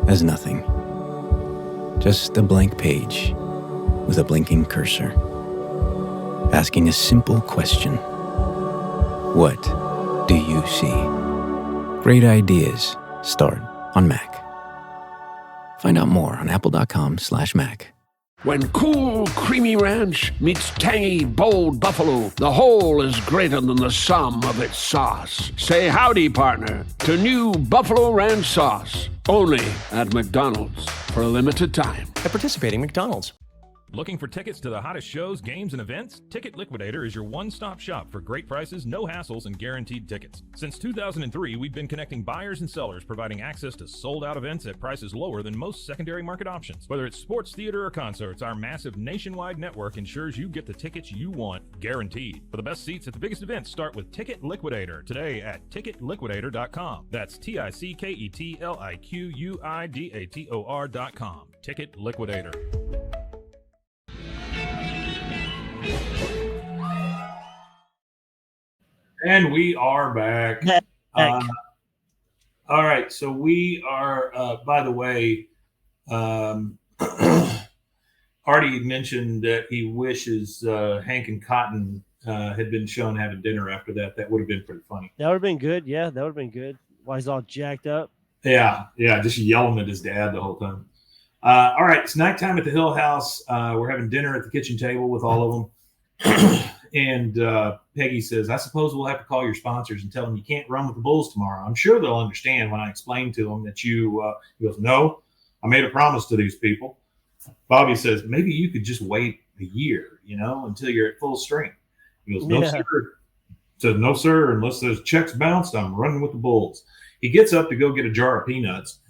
as nothing. Just a blank page with a blinking cursor, asking a simple question. What do you see? Great ideas start on Mac. Find out more on apple.com/Mac. When cool, creamy ranch meets tangy, bold buffalo, the whole is greater than the sum of its sauce. Say howdy, partner, to new Buffalo Ranch sauce. Only at McDonald's for a limited time. At participating McDonald's. Looking for tickets to the hottest shows, games, and events? Ticket Liquidator is your one-stop shop for great prices, no hassles, and guaranteed tickets. Since 2003, we've been connecting buyers and sellers, providing access to sold-out events at prices lower than most secondary market options. Whether it's sports, theater, or concerts, our massive nationwide network ensures you get the tickets you want, guaranteed. For the best seats at the biggest events, start with Ticket Liquidator today at ticketliquidator.com. That's TICKETLIQUIDATOR.com. Ticket Liquidator. And we are back. All right, so we are, by the way, Artie mentioned that he wishes Hank and Cotton had been shown having dinner after that. That would have been pretty funny. That would have been good. Yeah, that would have been good. Why he's all jacked up. Yeah, just yelling at his dad the whole time. All right, it's nighttime at the Hill House. We're having dinner at the kitchen table with all of them. And Peggy says, I suppose we'll have to call your sponsors and tell them you can't run with the Bulls tomorrow. I'm sure they'll understand when I explain to them that you, he goes, no, I made a promise to these people. Bobby says, maybe you could just wait a year, until you're at full strength. He goes, no, sir. Says, no, sir, unless those checks bounced, I'm running with the Bulls. He gets up to go get a jar of peanuts,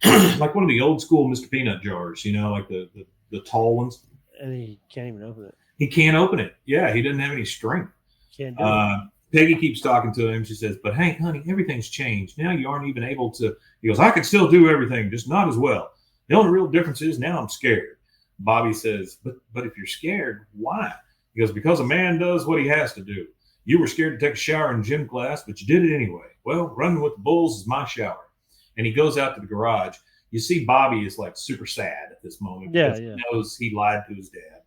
like one of the old school Mr. Peanut jars, like the tall ones. And he can't even open it. He can't open it. Yeah, he doesn't have any strength. Can't do it. Peggy keeps talking to him. She says, but Hank, honey, everything's changed. Now you aren't even able to. He goes, I can still do everything, just not as well. The only real difference is now I'm scared. Bobby says, but if you're scared, why? He goes, because a man does what he has to do. You were scared to take a shower in gym class, but you did it anyway. Well, running with the Bulls is my shower. And he goes out to the garage. You see Bobby is like super sad at this moment. Yeah. He knows he lied to his dad.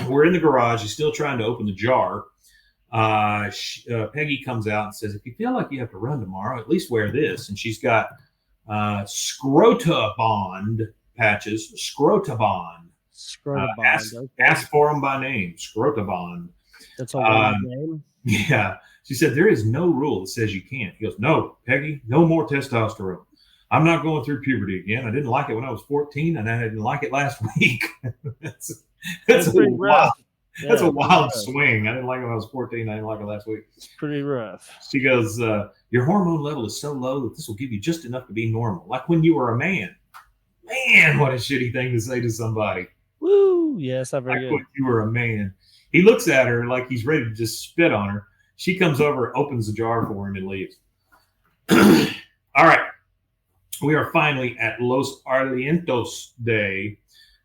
We're in the garage. He's still trying to open the jar. Peggy comes out and says, if you feel like you have to run tomorrow, at least wear this. And she's got Scrotabond patches. Scrotabond. Ask for them by name. Scrotabond. That's all name? Yeah. She said, there is no rule that says you can't. He goes, no, Peggy, no more testosterone. I'm not going through puberty again. I didn't like it when I was 14, and I didn't like it last week. That's a wild, that's a wild swing. I didn't like it when I was 14. I didn't like it last week. It's pretty rough. She goes, your hormone level is so low that this will give you just enough to be normal, like when you were a man. Man, what a shitty thing to say to somebody. Woo! Yes, I've heard like when you were a man. He looks at her like he's ready to just spit on her. She comes over, opens the jar for him, and leaves. All right. We are finally at Los Arlientos Day.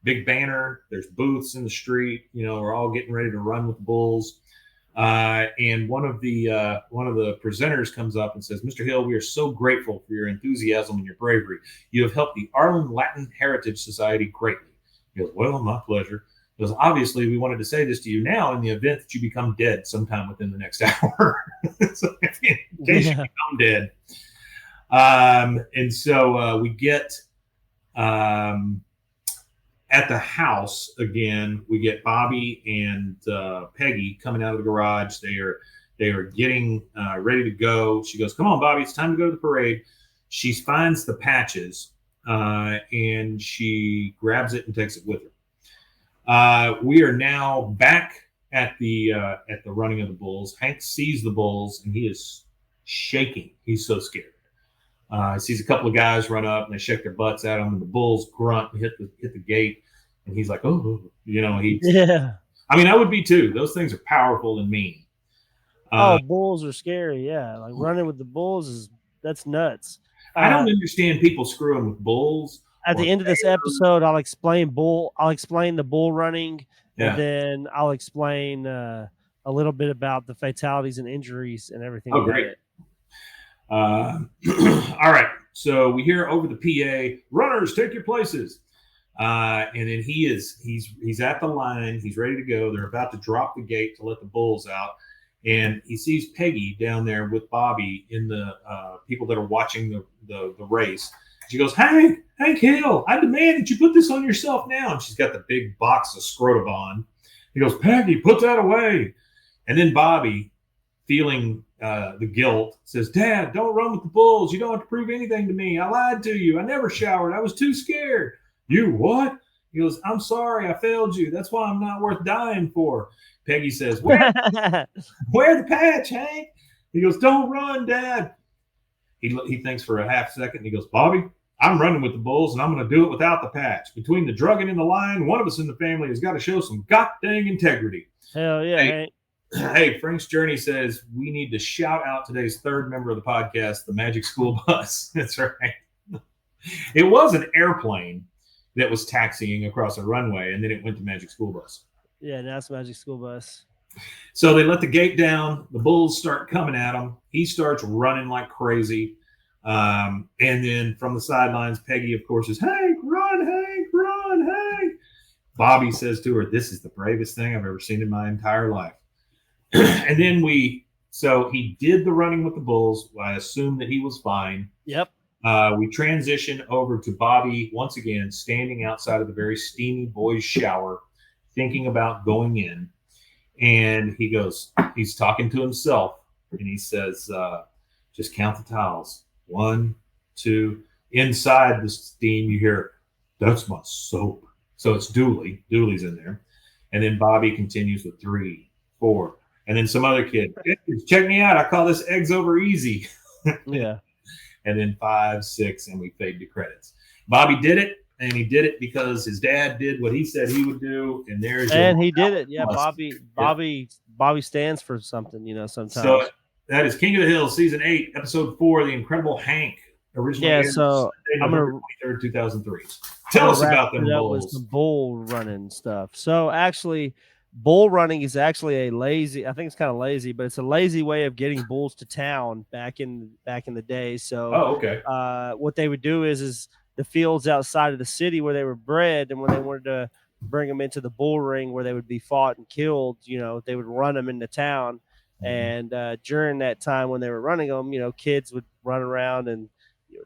big banner. There's booths in the street. We're all getting ready to run with the bulls. And one of the presenters comes up and says, "Mr. Hill, we are so grateful for your enthusiasm and your bravery. You have helped the Arlen Latin Heritage Society greatly." He goes, "Well, my pleasure." He goes, "Obviously, we wanted to say this to you now in the event that you become dead sometime within the next hour." So in case you become dead. And so we get at the house again. We get Bobby and Peggy coming out of the garage. They are getting ready to go. She goes, "Come on, Bobby, it's time to go to the parade." She finds the patches and she grabs it and takes it with her. We are now back at the running of the bulls. Hank sees the bulls and he is shaking. He's so scared. He sees a couple of guys run up and they shake their butts at him, and the bulls grunt and hit the gate. And he's like, "Oh, yeah." I mean, I would be too. Those things are powerful and mean. Bulls are scary. Yeah, like running with the bulls that's nuts. I don't understand people screwing with bulls. At the end of this episode, I'll explain the bull running, and then I'll explain a little bit about the fatalities and injuries and everything. Oh, great. All right. So we hear over the PA, "Runners, take your places." And then he's at the line. He's ready to go. They're about to drop the gate to let the bulls out. And he sees Peggy down there with Bobby in the people that are watching the race. She goes, Hank Hill, I demand that you put this on yourself now. And she's got the big box of Scrotabon. He goes, "Peggy, put that away." And then Bobby, feeling the guilt, says, "Dad, don't run with the bulls. You don't have to prove anything to me. I lied to you. I never showered. I was too scared." "You what?" He goes, "I'm sorry. I failed you. That's why I'm not worth dying for." Peggy says, Wear the patch, Hank." He goes, "Don't run, Dad." He thinks for a half second. And he goes, "Bobby, I'm running with the bulls, and I'm going to do it without the patch. Between the drugging and the line, one of us in the family has got to show some god-dang integrity." Hell yeah, Hank. Hey, Frank's Journey says we need to shout out today's third member of the podcast, the Magic School Bus. That's right. It was an airplane that was taxiing across a runway, and then it went to Magic School Bus. Yeah, now it's Magic School Bus. So they let the gate down. The bulls start coming at him. He starts running like crazy. And then from the sidelines, Peggy, of course, is, "Hank, run, Hank, run, Hank." Bobby says to her, "This is the bravest thing I've ever seen in my entire life." And then so he did the running with the bulls. I assume that he was fine. Yep. We transition over to Bobby once again, standing outside of the very steamy boys' shower, thinking about going in. And he's talking to himself, and he says, "Just count the towels. 1, 2. Inside the steam, you hear, "That's my soap." So it's Dooley. Dooley's in there. And then Bobby continues with 3, 4. And then some other kid, "Check me out. I call this eggs over easy." Yeah. And then 5, 6, and we fade to credits. Bobby did it, and he did it because his dad did what he said he would do. And he did it. Yeah, Bobby stands for something, sometimes. So that is King of the Hill, season 8, episode 4, The Incredible Hank. Originally aired so Sunday, November 23rd, 2003. Tell us about them bulls. With some bull running stuff. So actually, bull running is actually I think it's kind of lazy, but it's a lazy way of getting bulls to town back in the day. So okay. What they would do is the fields outside of the city where they were bred, and when they wanted to bring them into the bull ring where they would be fought and killed, they would run them into town. And during that time when they were running them, kids would run around and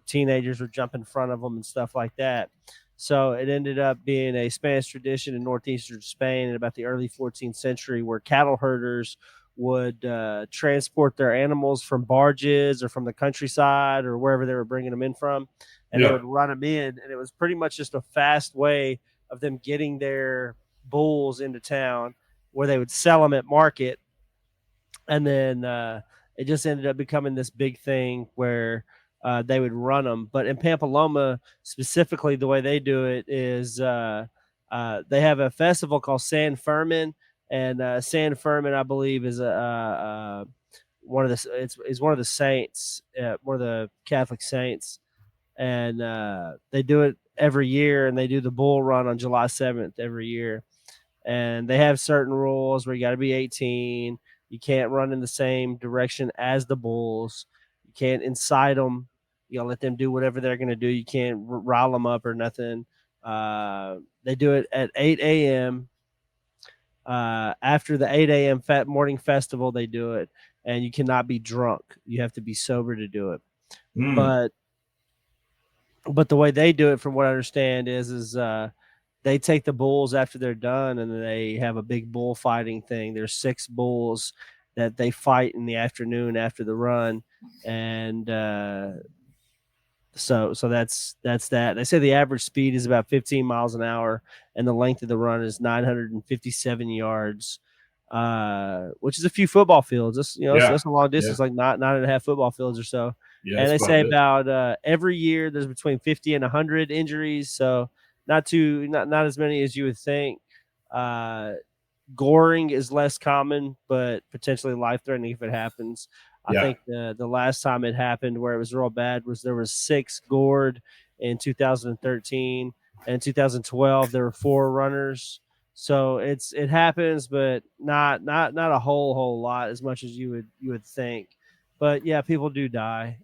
teenagers would jump in front of them and stuff like that. So it ended up being a Spanish tradition in northeastern Spain in about the early 14th century, where cattle herders would transport their animals from barges or from the countryside or wherever they were bringing them in from, and they would run them in. And it was pretty much just a fast way of them getting their bulls into town, where they would sell them at market. And then it just ended up becoming this big thing where they would run them. But in Pampaloma, specifically, the way they do it is they have a festival called San Fermin, and San Fermin, I believe, is one of the saints, one of the Catholic saints, and they do it every year, and they do the bull run on July 7th every year. And they have certain rules where you got to be 18. You can't run in the same direction as the bulls. You can't incite them. You gotta let them do whatever they're going to do. You can't rile them up or nothing. They do it at 8 a.m. After the 8 a.m. morning festival, they do it, and you cannot be drunk. You have to be sober to do it. But the way they do it, from what I understand, is they take the bulls after they're done, and they have a big bullfighting thing. There's 6 bulls that they fight in the afternoon after the run, and so that's that. They say the average speed is about 15 miles an hour, and the length of the run is 957 yards, which is a few football fields. That's a long distance, like 9.5 football fields or so. Yeah, and they say about every year there's between 50 and 100 injuries, so not as many as you would think. Goring is less common, but potentially life-threatening if it happens. I think the last time it happened where it was real bad was there was 6 gored in 2013, and in 2012 there were 4 runners. So it happens, but not a whole lot as much as you would think. But yeah, people do die.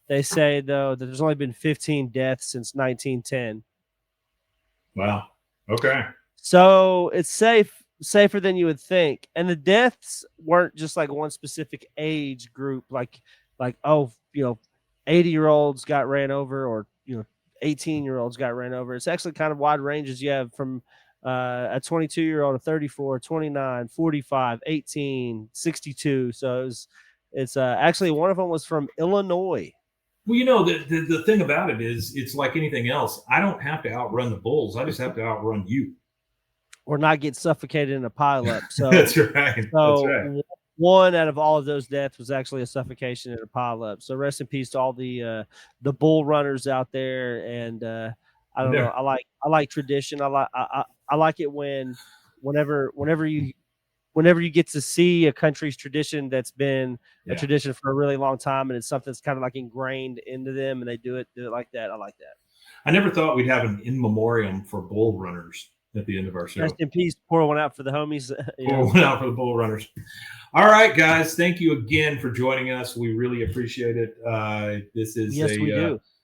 They say though that there's only been 15 deaths since 1910. Wow. Okay. So it's safer than you would think. And the deaths weren't just like one specific age group, like 80-year-olds got ran over, or 18-year-olds got ran over. It's actually kind of wide ranges. You have from a 22-year-old, a 34, 29, 45, 18, 62. So it's actually one of them was from Illinois. Well, the thing about it is, it's like anything else. I don't have to outrun the bulls. I just have to outrun you. Or not get suffocated in a pileup. So that's right. So one out of all of those deaths was actually a suffocation in a pileup. So rest in peace to all the bull runners out there. And I don't know. I like tradition. I like it whenever you get to see a country's tradition that's been a tradition for a really long time, and it's something that's kind of like ingrained into them, and they do it like that. I like that. I never thought we'd have an in memoriam for bull runners at the end of our show. Rest in peace. Pour one out for the homies. Pour one out for the bull runners. All right, guys. Thank you again for joining us. We really appreciate it. This is This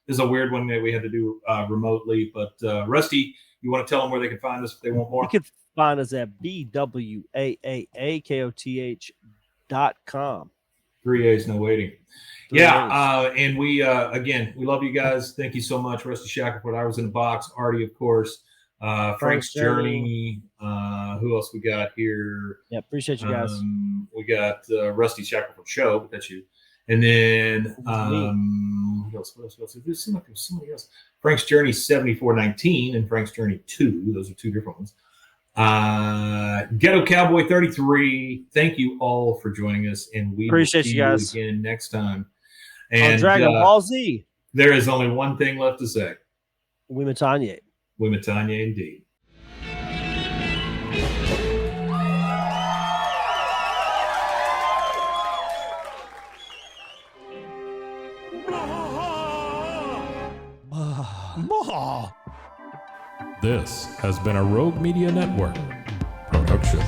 is a weird one that we had to do remotely, but Rusty, you want to tell them where they can find us if they want more? You can find us at bwaaakoth.com. 3 A's, no waiting. And we again, we love you guys. Thank you so much, Rusty Shackelford, I Was in a Box, Artie, of course, Frank's Journey. Who else we got here? Yeah, appreciate you guys. We got Rusty Shackelford Show, but that's you. And then what else? There's somebody else. Frank's Journey 7419 and Frank's Journey 2. Those are 2 different ones. Ghetto Cowboy 33. Thank you all for joining us, and we appreciate will see you guys again next time. And on Dragon Ball Z. There is only one thing left to say. Wimitanye. Wimitanye indeed. This has been a Rogue Media Network production.